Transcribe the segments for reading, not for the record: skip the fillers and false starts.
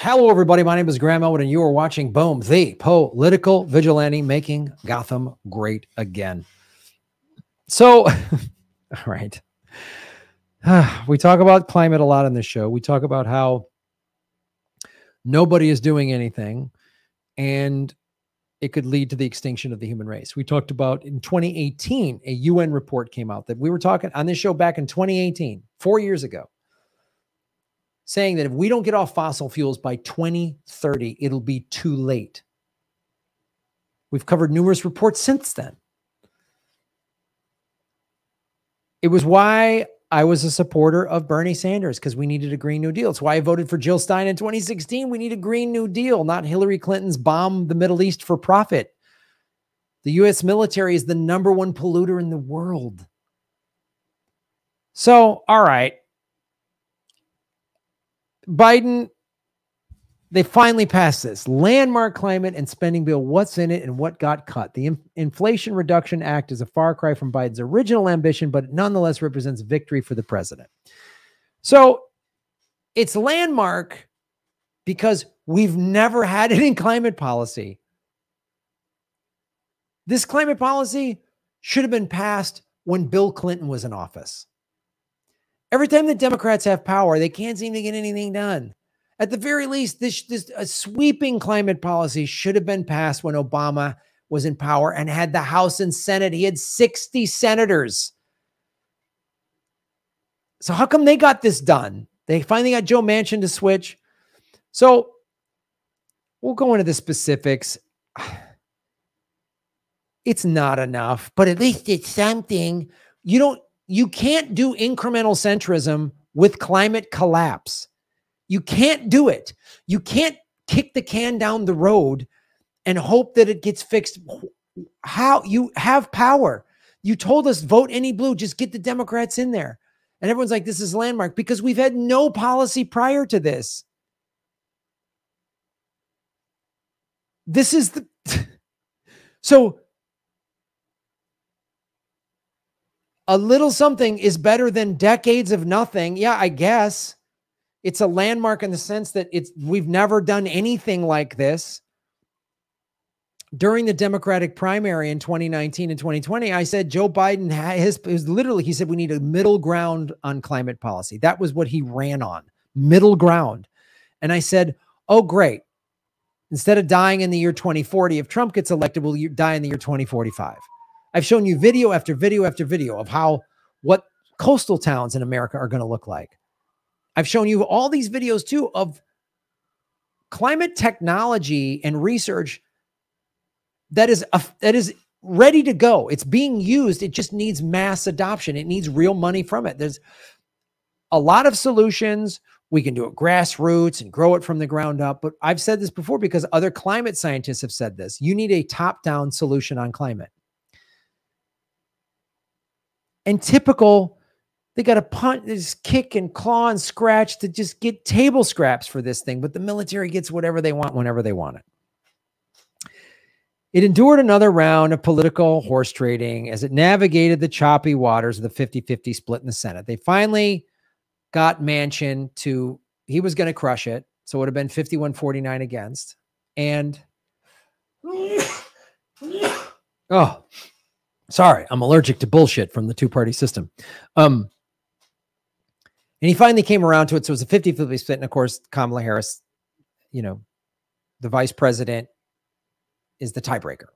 Hello, everybody. My name is Graham Elwood, and you are watching Boom, the Political Vigilante, making Gotham great again. So, all right. We talk about climate a lot on this show. We talk about how nobody is doing anything, and it could lead to the extinction of the human race. We talked about in 2018, a UN report came out that we were talking on this show back in 2018, 4 years ago, saying that if we don't get off fossil fuels by 2030, it'll be too late. We've covered numerous reports since then. It was why I was a supporter of Bernie Sanders, because we needed a Green New Deal. It's why I voted for Jill Stein in 2016. We need a Green New Deal, not Hillary Clinton's bomb the Middle East for profit. The U.S. military is the #1 polluter in the world. So, all right. Biden, they finally passed this landmark climate and spending bill. What's in it and what got cut? The Inflation Reduction Act is a far cry from Biden's original ambition, but it nonetheless represents victory for the president. So it's landmark because we've never had it in climate policy. This climate policy should have been passed when Bill Clinton was in office. Every time the Democrats have power, they can't seem to get anything done. At the very least, this a sweeping climate policy should have been passed when Obama was in power and had the House and Senate. He had 60 senators. So how come they got this done? They finally got Joe Manchin to switch. So we'll go into the specifics. It's not enough, but at least it's something. You can't do incremental centrism with climate collapse. You can't do it. You can't kick the can down the road and hope that it gets fixed. How? You have power. You told us vote any blue, just get the Democrats in there. And everyone's like, this is landmark because we've had no policy prior to this. This is the, so a little something is better than decades of nothing. Yeah, I guess it's a landmark in the sense that we've never done anything like this. During the Democratic primary in 2019 and 2020, I said Joe Biden he said we need a middle ground on climate policy. That was what he ran on, middle ground. And I said, oh, great. Instead of dying in the year 2040, if Trump gets elected, we'll die in the year 2045. I've shown you video after video after video of what coastal towns in America are going to look like. I've shown you all these videos too of climate technology and research that is ready to go. It's being used. It just needs mass adoption. It needs real money from it. There's a lot of solutions. We can do it grassroots and grow it from the ground up. But I've said this before because other climate scientists have said this. You need a top-down solution on climate. And typical, they got to punt, just kick and claw and scratch to just get table scraps for this thing. But the military gets whatever they want whenever they want it. It endured another round of political horse trading as it navigated the choppy waters of the 50-50 split in the Senate. They finally got Manchin to, he was going to crush it. So it would have been 51-49 against. And, oh, sorry, I'm allergic to bullshit from the two-party system. And he finally came around to it. So it was a 50-50 split. And of course, Kamala Harris, the vice president, is the tiebreaker.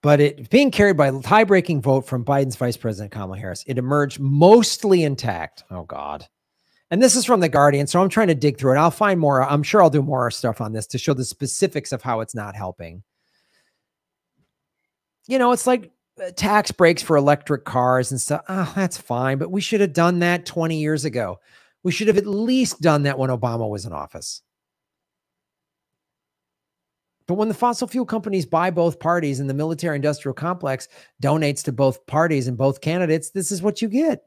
But it being carried by a tie-breaking vote from Biden's vice president, Kamala Harris, it emerged mostly intact. Oh, God. And this is from The Guardian. So I'm trying to dig through it. I'll find more. I'm sure I'll do more stuff on this to show the specifics of how it's not helping. It's like tax breaks for electric cars and stuff. Oh, that's fine. But we should have done that 20 years ago. We should have at least done that when Obama was in office. But when the fossil fuel companies buy both parties and the military industrial complex donates to both parties and both candidates, this is what you get.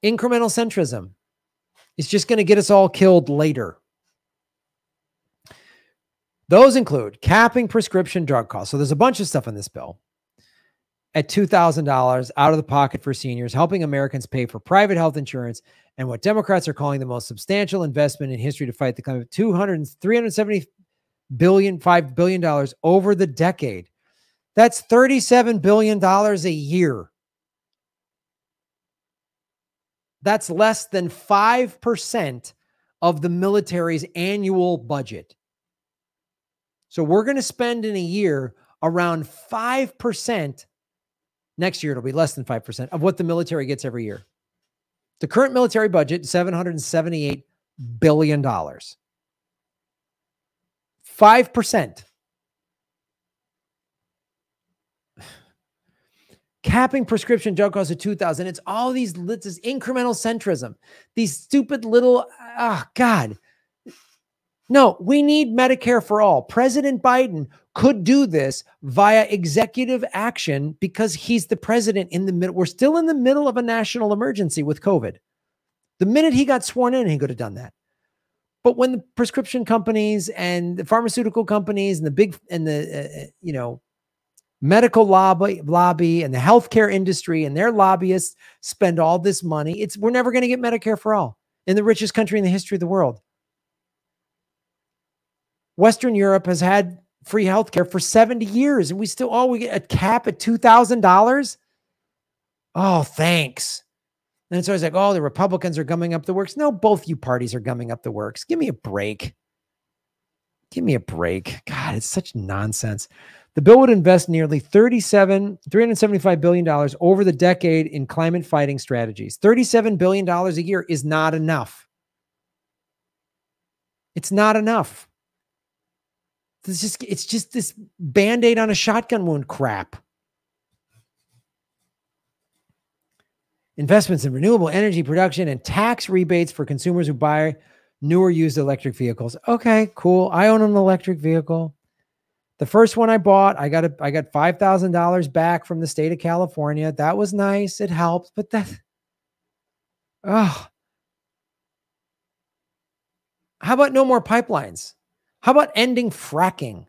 Incremental centrism. It's just going to get us all killed later. Those include capping prescription drug costs. So there's a bunch of stuff in this bill. at $2,000 out of the pocket for seniors, helping Americans pay for private health insurance and what Democrats are calling the most substantial investment in history to fight the climate, $370 billion, $5 billion over the decade. That's $37 billion a year. That's less than 5% of the military's annual budget. So we're going to spend in a year around 5%. Next year, it'll be less than 5% of what the military gets every year. The current military budget, $778 billion. 5%. Capping prescription drug costs at $2,000. It's all this incremental centrism. These stupid little, God. No, we need Medicare for all. President Biden could do this via executive action because he's the president in the middle. We're still in the middle of a national emergency with COVID. The minute he got sworn in, he could have done that. But when the prescription companies and the pharmaceutical companies and the big and the medical lobby and the healthcare industry and their lobbyists spend all this money, we're never going to get Medicare for all in the richest country in the history of the world. Western Europe has had free healthcare for 70 years, and we get a cap at $2,000. Oh, thanks. And it's always like, oh, the Republicans are gumming up the works. No, both you parties are gumming up the works. Give me a break. Give me a break. God, it's such nonsense. The bill would invest nearly $375 billion over the decade in climate fighting strategies. $37 billion a year is not enough. It's not enough. It's just this Band-Aid on a shotgun wound crap. Investments in renewable energy production and tax rebates for consumers who buy new or used electric vehicles. Okay, cool. I own an electric vehicle. The first one I bought, I got $5,000 back from the state of California. That was nice. It helped, but how about no more pipelines? How about ending fracking?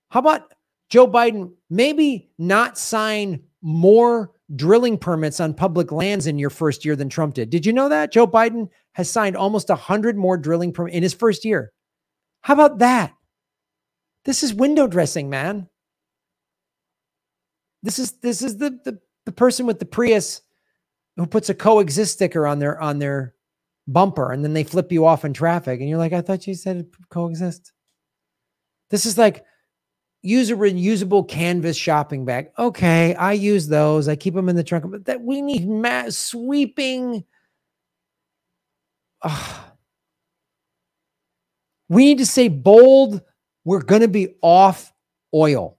How about Joe Biden maybe not sign more drilling permits on public lands in your first year than Trump did? Did you know that? Joe Biden has signed almost 100 more drilling permits in his first year. How about that? This is window dressing, man. This is the person with the Prius who puts a coexist sticker on their bumper, and then they flip you off in traffic, and you're like, I thought you said coexist. This is like use a reusable canvas shopping bag. Okay, I use those. I keep them in the trunk, but that we need mass sweeping. We need to say bold. We're going to be off oil.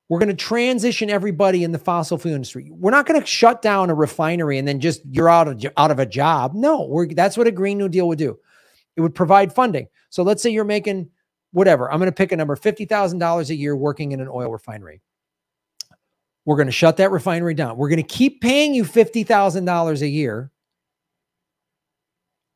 We're going to transition everybody in the fossil fuel industry. We're not going to shut down a refinery and then just you're out of a job. No, that's what a Green New Deal would do. It would provide funding. So let's say you're making whatever. I'm going to pick a number, $50,000 a year working in an oil refinery. We're going to shut that refinery down. We're going to keep paying you $50,000 a year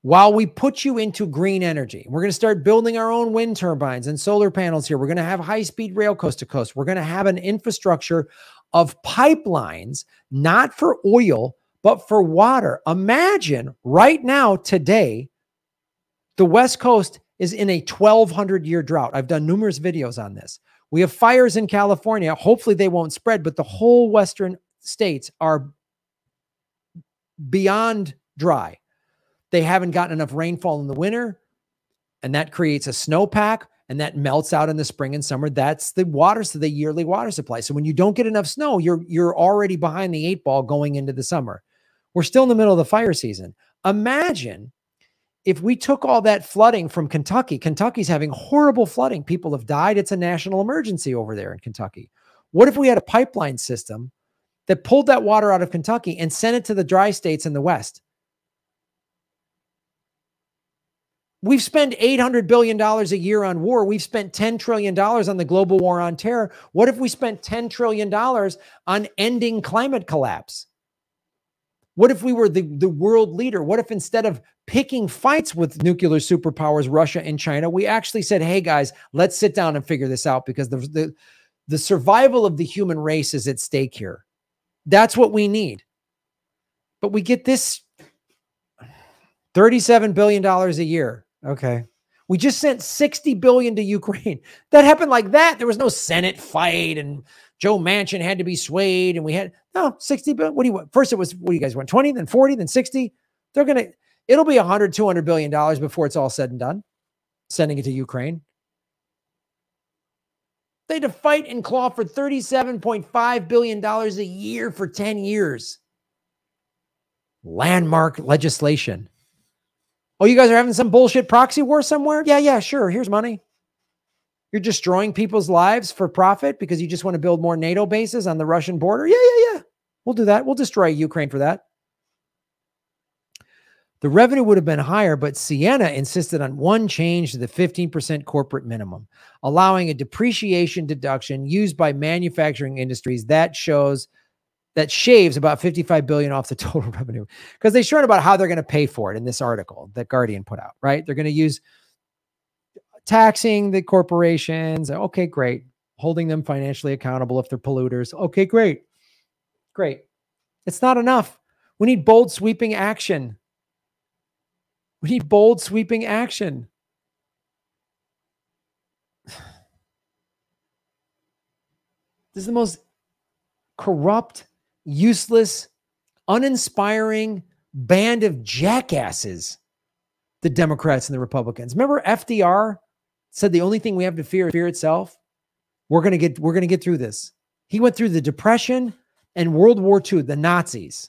while we put you into green energy. We're going to start building our own wind turbines and solar panels here. We're going to have high-speed rail coast to coast. We're going to have an infrastructure of pipelines, not for oil, but for water. Imagine right now, today, the West Coast is in a 1,200-year drought. I've done numerous videos on this. We have fires in California. Hopefully they won't spread, but the whole Western states are beyond dry. They haven't gotten enough rainfall in the winter, and that creates a snowpack, and that melts out in the spring and summer. That's the the yearly water supply. So when you don't get enough snow, you're already behind the 8 ball going into the summer. We're still in the middle of the fire season. Imagine if we took all that flooding from Kentucky. Kentucky's having horrible flooding. People have died. It's a national emergency over there in Kentucky. What if we had a pipeline system that pulled that water out of Kentucky and sent it to the dry states in the West? We've spent $800 billion a year on war. We've spent $10 trillion on the global war on terror. What if we spent $10 trillion on ending climate collapse? What if we were the world leader? What if instead of picking fights with nuclear superpowers, Russia and China, we actually said, hey guys, let's sit down and figure this out, because the The survival of the human race is at stake here. That's what we need. But we get this $37 billion a year. Okay. We just sent $60 billion to Ukraine. That happened like that. There was no Senate fight and Joe Manchin had to be swayed. And we had, no, 60 billion. What do you want? First it was, what do you guys want? 20, then 40, then 60. It'll be $100, $200 billion before it's all said and done. Sending it to Ukraine. They had to fight and claw for $37.5 billion a year for 10 years. Landmark legislation. Oh, you guys are having some bullshit proxy war somewhere? Yeah, sure. Here's money. You're destroying people's lives for profit because you just want to build more NATO bases on the Russian border? Yeah. We'll do that. We'll destroy Ukraine for that. The revenue would have been higher, but Sienna insisted on one change to the 15% corporate minimum, allowing a depreciation deduction used by manufacturing industries that shaves about $55 billion off the total revenue, because they showed about how they're going to pay for it in this article that Guardian put out, right? They're going to use taxing the corporations. Okay, great. Holding them financially accountable if they're polluters. Okay, great. It's not enough. We need bold, sweeping action. This is the most corrupt, useless, uninspiring band of jackasses, the Democrats and the Republicans. Remember FDR said the only thing we have to fear is fear itself. We're going to get through this. He went through the Depression and World War II, the Nazis.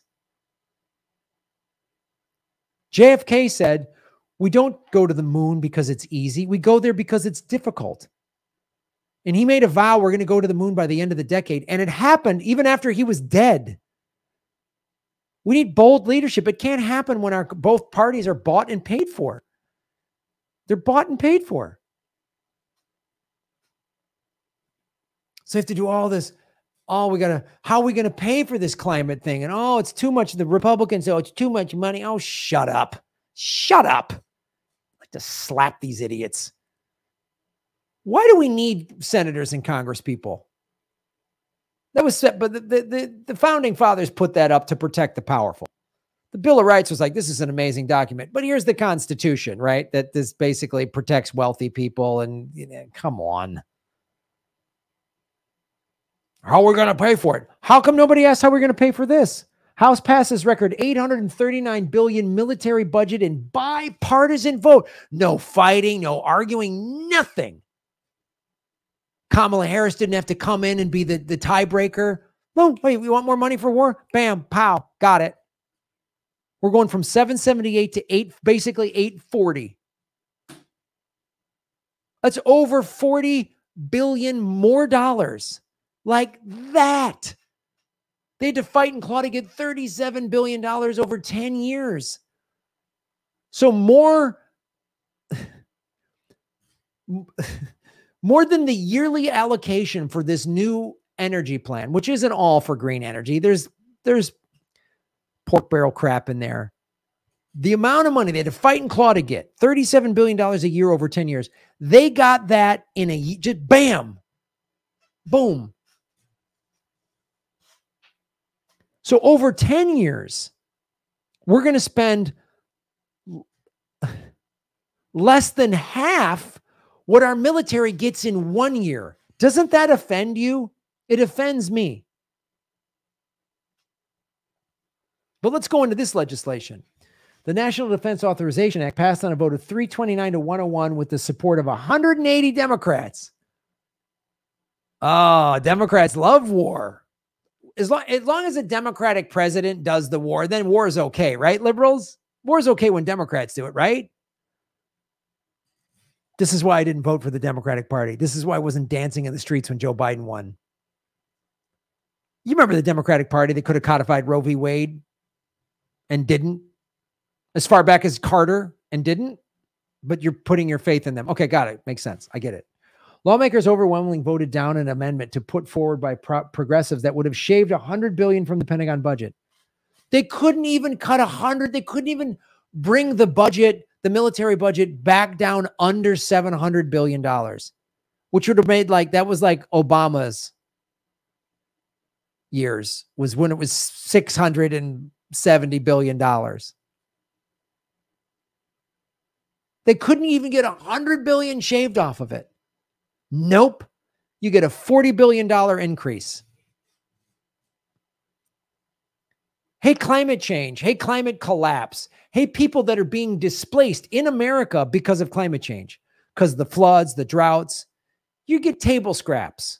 JFK said, we don't go to the moon because it's easy. We go there because it's difficult. And he made a vow, we're going to go to the moon by the end of the decade. And it happened even after he was dead. We need bold leadership. It can't happen when both parties are bought and paid for. They're bought and paid for. So you have to do all this. How are we going to pay for this climate thing? And it's too much. The Republicans, it's too much money. Oh, shut up. I like to slap these idiots. Why do we need senators and Congress people? That was set, but the founding fathers put that up to protect the powerful. The Bill of Rights was like, this is an amazing document, but here's the Constitution, right? That this basically protects wealthy people. And come on. How are we going to pay for it? How come nobody asked how we're going to pay for this? House passes record $839 billion military budget in bipartisan vote. No fighting, no arguing, nothing. Kamala Harris didn't have to come in and be the tiebreaker. No, wait, we want more money for war? Bam, pow, got it. We're going from 778 to basically 840. That's over $40 billion more dollars. Like that. They had to fight and claw to get $37 billion over 10 years. So more than the yearly allocation for this new energy plan, which isn't all for green energy. There's pork barrel crap in there. The amount of money they had to fight and claw to get, $37 billion a year over 10 years. They got that in just bam, boom. So over 10 years, we're going to spend less than half what our military gets in 1 year. Doesn't that offend you? It offends me. But let's go into this legislation. The National Defense Authorization Act passed on a vote of 329 to 101 with the support of 180 Democrats. Oh, Democrats love war. As long as a Democratic president does the war, then war is okay, right, liberals? War is okay when Democrats do it, right? This is why I didn't vote for the Democratic Party. This is why I wasn't dancing in the streets when Joe Biden won. You remember the Democratic Party that could have codified Roe v. Wade and didn't? As far back as Carter and didn't? But you're putting your faith in them. Okay, got it. Makes sense. I get it. Lawmakers overwhelmingly voted down an amendment to put forward by progressives that would have shaved $100 billion from the Pentagon budget. They couldn't even cut 100. They couldn't even bring the budget, the military budget, back down under $700 billion. which would have made like, that was like Obama's years, was when it was $670 billion. They couldn't even get $100 billion shaved off of it. Nope. You get a $40 billion increase. Hey, climate change. Hey, climate collapse. Hey, people that are being displaced in America because of climate change, because of the floods, the droughts. You get table scraps.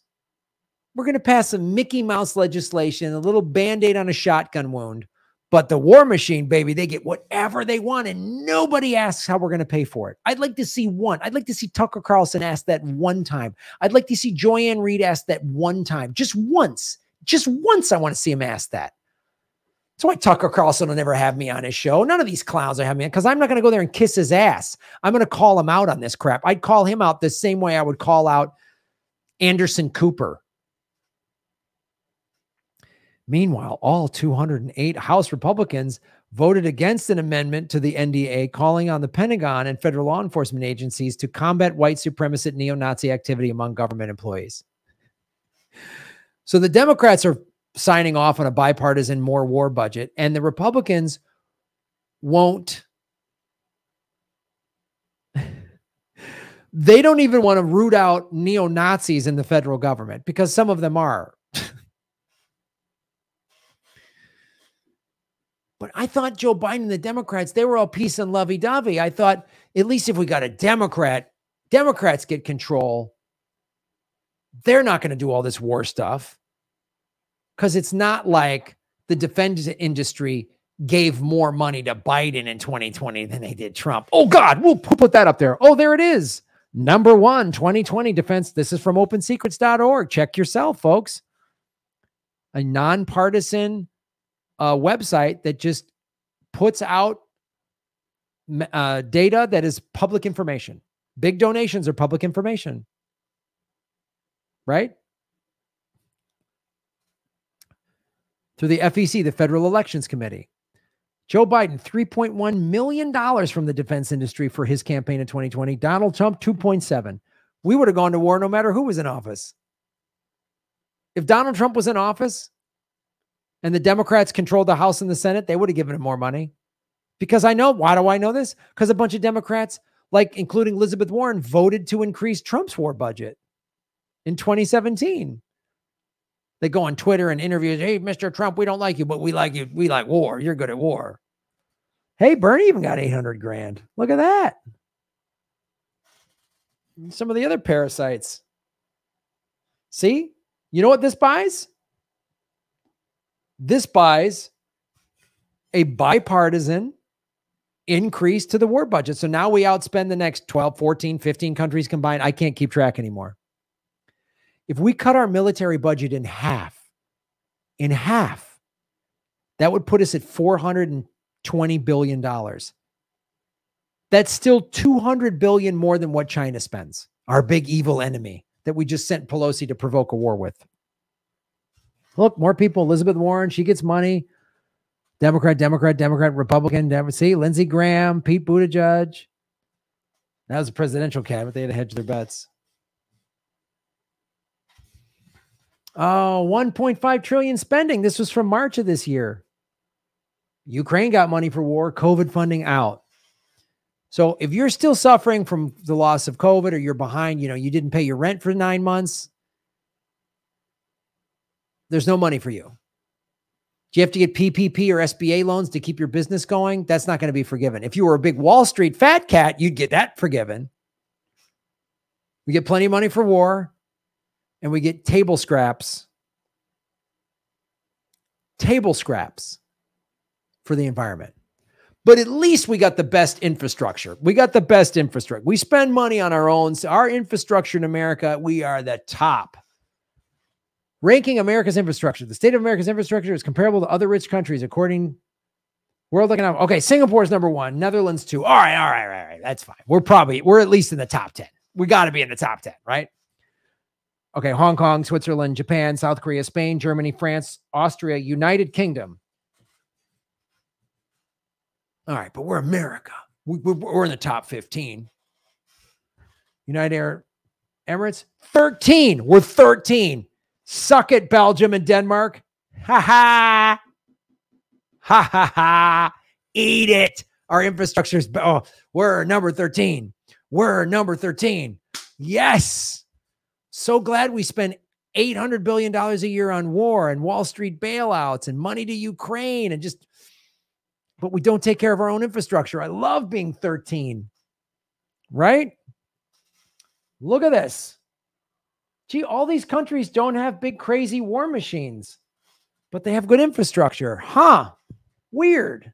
We're going to pass some Mickey Mouse legislation, a little Band-Aid on a shotgun wound. But the war machine, baby, they get whatever they want, and nobody asks how we're going to pay for it. I'd like to see one. I'd like to see Tucker Carlson ask that one time. I'd like to see Joanne Reed ask that one time. Just once. Just once I want to see him ask that. That's why Tucker Carlson will never have me on his show. None of these clowns will have me on, because I'm not going to go there and kiss his ass. I'm going to call him out on this crap. I'd call him out the same way I would call out Anderson Cooper. Meanwhile, all 208 House Republicans voted against an amendment to the NDA calling on the Pentagon and federal law enforcement agencies to combat white supremacist neo-Nazi activity among government employees. So the Democrats are signing off on a bipartisan more war budget, and the Republicans won't. They don't even want to root out neo-Nazis in the federal government, because some of them are. But I thought Joe Biden and the Democrats, they were all peace and lovey-dovey. I thought, at least if we got a Democrat, Democrats get control. They're not going to do all this war stuff, because it's not like the defense industry gave more money to Biden in 2020 than they did Trump. Oh, God, we'll put that up there. Oh, there it is. Number one, 2020 defense. This is from opensecrets.org. Check yourself, folks. A nonpartisan website that just puts out data that is public information. Big donations are public information, right? Through the FEC, the Federal Elections Committee. Joe Biden, $3.1 million from the defense industry for his campaign in 2020. Donald Trump, 2.7. We would have gone to war no matter who was in office. If Donald Trump was in office and the Democrats controlled the House and the Senate, they would have given him more money. Because I know, why do I know this? Because a bunch of Democrats, like including Elizabeth Warren, voted to increase Trump's war budget in 2017. They go on Twitter and interviews. Hey, Mr. Trump, we don't like you, but we like you. We like war. You're good at war. Hey, Bernie even got 800 grand. Look at that. And some of the other parasites. See, you know what this buys? This buys a bipartisan increase to the war budget. So now we outspend the next 12, 14, 15 countries combined. I can't keep track anymore. If we cut our military budget in half, that would put us at $420 billion. That's still $200 billion more than what China spends, our big evil enemy that we just sent Pelosi to provoke a war with. Look, more people. Elizabeth Warren, she gets money. Democrat, Republican. See, Lindsey Graham, Pete Buttigieg. That was a presidential cabinet. They had to hedge their bets. Oh, 1.5 trillion spending. This was from March of this year. Ukraine got money for war, COVID funding out. So if you're still suffering from the loss of COVID, or you're behind, you didn't pay your rent for 9 months, there's no money for you. Do you have to get PPP or SBA loans to keep your business going? That's not going to be forgiven. If you were a big Wall Street fat cat, you'd get that forgiven. We get plenty of money for war, and we get table scraps. Table scraps for the environment. But at least we got the best infrastructure. We got the best infrastructure. We spend money on our own. So our infrastructure in America, we are the top. Ranking America's infrastructure. The state of America's infrastructure is comparable to other rich countries, according World Economic. Okay, Singapore is number 1. Netherlands 2. All right. That's fine. We're at least in the top 10. We got to be in the top 10, right? Okay, Hong Kong, Switzerland, Japan, South Korea, Spain, Germany, France, Austria, United Kingdom. All right, but we're America. We're in the top 15. United Arab Emirates, 13. We're 13. Suck it, Belgium and Denmark. Ha ha. Ha ha ha. Eat it. Our infrastructure's, oh, we're number 13. We're number 13. Yes. So glad we spend $800 billion a year on war and Wall Street bailouts and money to Ukraine and just, but we don't take care of our own infrastructure. I love being 13, right? Look at this. Gee, all these countries don't have big, crazy war machines, but they have good infrastructure. Huh? Weird.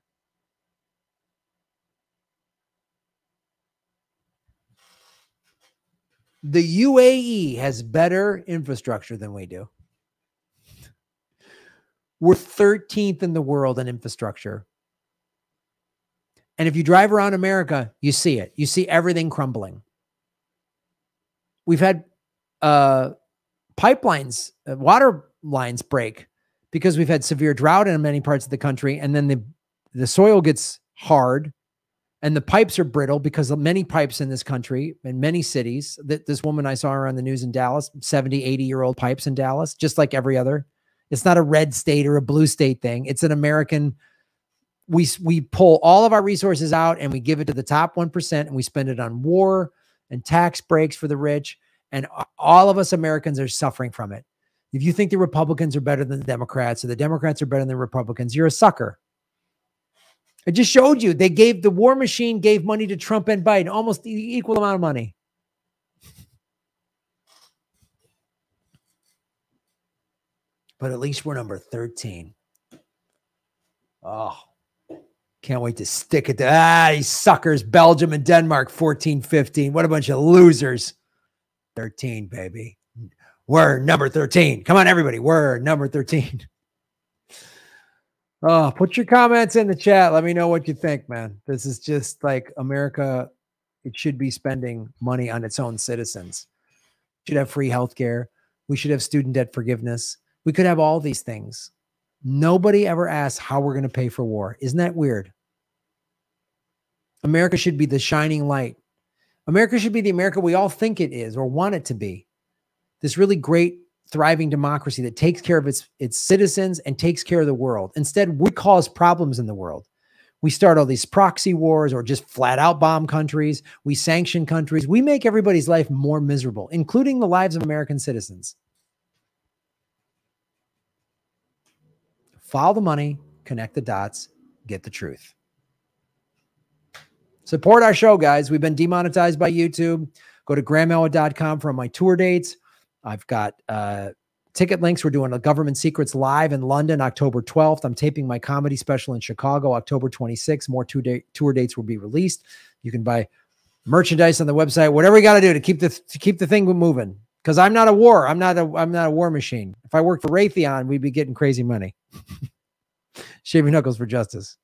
The UAE has better infrastructure than we do. We're 13th in the world in infrastructure. And if you drive around America, you see it. You see everything crumbling. We've had pipelines, water lines break because we've had severe drought in many parts of the country. And then the soil gets hard and the pipes are brittle because of many pipes in this country, in many cities. This woman I saw her on the news in Dallas, 70, 80-year-old pipes in Dallas, just like every other. It's not a red state or a blue state thing. It's an American. We pull all of our resources out and we give it to the top 1% and we spend it on war and tax breaks for the rich. And all of us Americans are suffering from it. If you think the Republicans are better than the Democrats or the Democrats are better than the Republicans, you're a sucker. I just showed you. The war machine gave money to Trump and Biden, almost the equal amount of money. But at least we're number 13. Oh, can't wait to stick it to, these suckers, Belgium and Denmark, 14, 15. What a bunch of losers. 13, baby. We're number 13. Come on, everybody. We're number 13. Oh, put your comments in the chat. Let me know what you think, man. This is just like America. It should be spending money on its own citizens. We should have free healthcare. We should have student debt forgiveness. We could have all these things. Nobody ever asks how we're going to pay for war. Isn't that weird? America should be the shining light. America should be the America we all think it is or want it to be. This really great, thriving democracy that takes care of its citizens and takes care of the world. Instead, we cause problems in the world. We start all these proxy wars or just flat out bomb countries. We sanction countries. We make everybody's life more miserable, including the lives of American citizens. Follow the money, connect the dots, get the truth. Support our show, guys. We've been demonetized by YouTube. Go to GrahamElwood.com for my tour dates. I've got ticket links. We're doing a Government Secrets live in London, October 12th. I'm taping my comedy special in Chicago, October 26th. More tour dates will be released. You can buy merchandise on the website, whatever you got to do to keep the thing moving. Because I'm not a war. I'm not a war machine. If I worked for Raytheon, we'd be getting crazy money. Shaving knuckles for justice.